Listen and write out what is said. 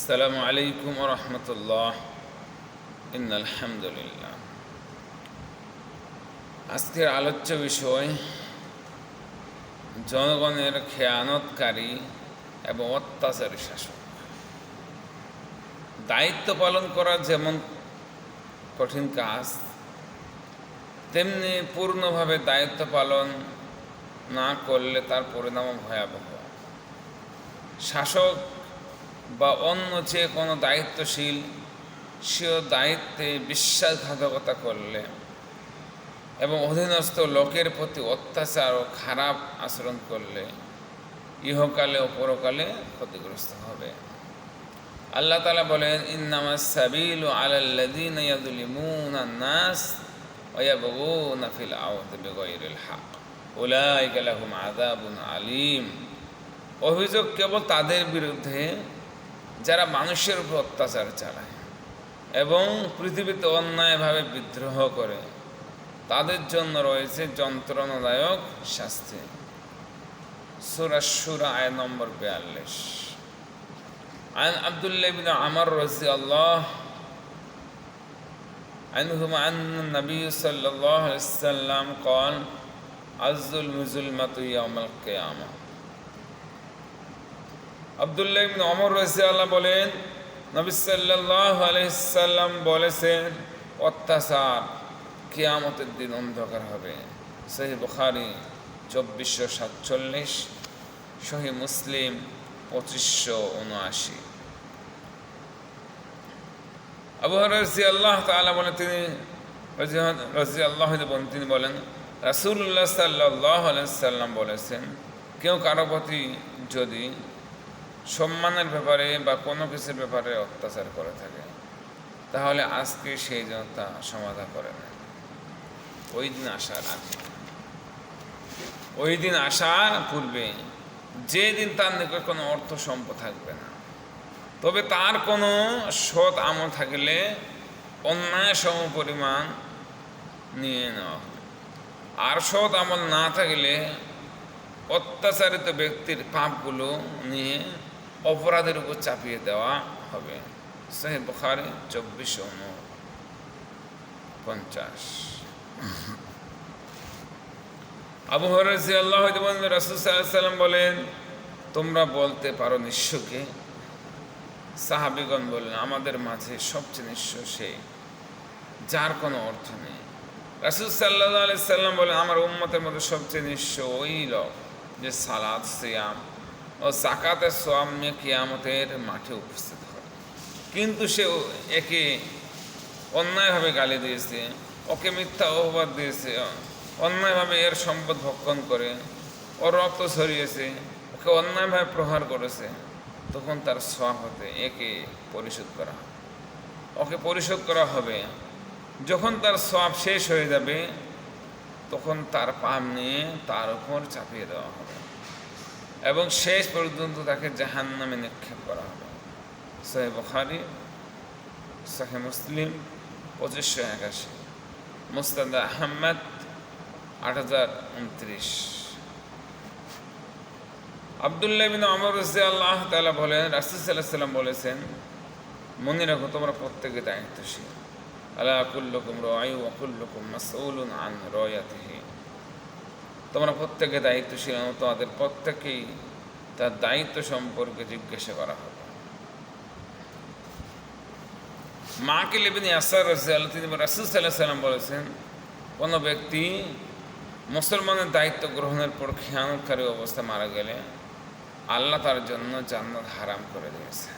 আসসালামু আলাইকুম ওয়া রাহমাতুল্লাহ। ইন্নাল হামদুলিল্লাহ। আজকের আলোচ্য বিষয় জনগণের খেয়ানতকারী এবং অত্যাচারী শাসক। দায়িত্ব পালন করা যেমন কঠিন কাজ, তেমনি পূর্ণভাবে দায়িত্ব পালন না করলে তার পরিণামও ভয়াবহ। শাসক বা অন্য যে কোনো দায়িত্বশীল সেও দায়িত্বে বিশ্বাসঘাতকতা করলে এবং অধীনস্থ লোকের প্রতি অত্যাচার ও খারাপ আচরণ করলে ইহকালে ও পরকালে ক্ষতিগ্রস্ত হবে। আল্লাহ তাআলা বলেন, ইন্নামাস সাবিলু আলাল্লাযীনা ইয়াযলিমুনা নাস ওয়া ইয়াবগুনা ফিল আরদি বিগাইরিল হক উলাইকা লাহুম আযাবুন আলীম। অভিযোগ কেবল তাদের বিরুদ্ধে যারা মানুষের উপর অত্যাচার চালায় এবং পৃথিবীতে অন্যায়ভাবে বিদ্রোহ করে, তাদের জন্য রয়েছে যন্ত্রণাদায়ক শাস্তি। সূরা শুরা আয়াত নম্বর 42। عن عبد الله بن عمر رضي الله عنهما أن النبي صلى الله عليه وسلم قال الظلم ظلمة يوم القيامة। আব্দুল্লাহ ইবনে ওমর রাদিয়াল্লাহু বলেন, নবী সাল্লাল্লাহু আলাইহি সাল্লাম বলেছেন, অত্যাচার কিয়ামতের দিন অন্ধকার হবে। সহিহ বুখারী 2447, সহিহ মুসলিম 2579। আবু হুরায়রা রাদিয়াল্লাহু তাআলা বলেন, তিনি বলেন, রাসূলুল্লাহ সাল্লাল্লাহু আলাইহি সাল্লাম বলেছেন, কেউ কারো প্রতি যদি সম্মানের ব্যাপারে বা কোনো কিছুর ব্যাপারে অত্যাচার করে থাকে, তাহলে আজকে সেই জন্য তা সমাধা করে না। ওই দিন আসার আগে, ওই দিন আসার পূর্বে, যে দিন তার নিকট কোনো অর্থ সম্পদ থাকবে না, তবে তার কোনো সৎ আমল থাকলে অন্যায় সম পরিমাণ নিয়ে নেওয়া হবে। আর সৎ আমল না থাকলে অত্যাচারিত ব্যক্তির পাপগুলো নিয়ে অপরাধের উপর চাপিয়ে দেওয়া হবে। সহিহ বুখারী 2449। আবু হুরায়রা রাদিয়াল্লাহু আনহু রাসূল সাল্লাল্লাহু আলাইহি ওয়াসাল্লাম বলেন, তোমরা বলতে পারো নিঃস্বকে? সাহাবীগণ বললেন, আমাদের মাঝে সবচেয়ে নিঃস্ব সেই যার কোনো অর্থ নেই। রাসূল সাল্লাল্লাহু আলাইহি ওয়াসাল্লাম বলেন, আমার উম্মতের মধ্যে সবচেয়ে নিঃস্ব ওই লোক যে সালাত, সিয়াম ও যাকাতের সওয়াব নিয়ে কিয়ামতের মাঠে উপস্থিত হয়, কিন্তু সে একে অন্যায়ভাবে গালি দিয়েছে, ওকে মিথ্যা অপবাদ দিয়েছে, অন্যায়ভাবে এর সম্পদ ভক্ষণ করে ওর রক্ত ছড়িয়েছে, ওকে অন্যায়ভাবে প্রহার করেছে, তখন তার সওয়াব হতে একে পরিশোধ করা হবে, ওকে পরিশোধ করা হবে। যখন তার সওয়াব শেষ হয়ে যাবে, তখন তার পাপ নিয়ে তার উপর চাপিয়ে দেওয়া হবে এবং শেষ পর্যন্ত তাকে জাহান্নামে নিক্ষেপ করা হবে। সহিহ বুখারী, সহিহ মুসলিম 2581, মুসনাদ আহমদ 8029। আব্দুল্লাহ ইবনে ওমর রাদিয়াল্লাহু তাআলা বলেন, রাসূল সাল্লাল্লাহু আলাইহি ওয়াসাল্লাম বলেছেন, মনে রাখো তোমরা প্রত্যেকে দায়িত্বশীল। আলা কুল্লুকুম রাঈ ওয়া কুল্লুকুম মাসউলুন আন রায়াতিহি। তোমরা প্রত্যেকে দায়িত্বশীল, তোমাদের প্রত্যেকেই তার দায়িত্ব সম্পর্কে জিজ্ঞাসা করা হবে। মাকিল ইবনে ইয়াসার রাদিয়াল্লাহু তিনি রাসূল সাল্লাল্লাহু আলাইহি ওয়াসাল্লাম বলেছেন, কোনো ব্যক্তি মুসলমানের দায়িত্ব গ্রহণের পর খেয়ানতকারী অবস্থা মারা গেলে আল্লাহ তার জন্য জান্নাত হারাম করে দিয়েছে।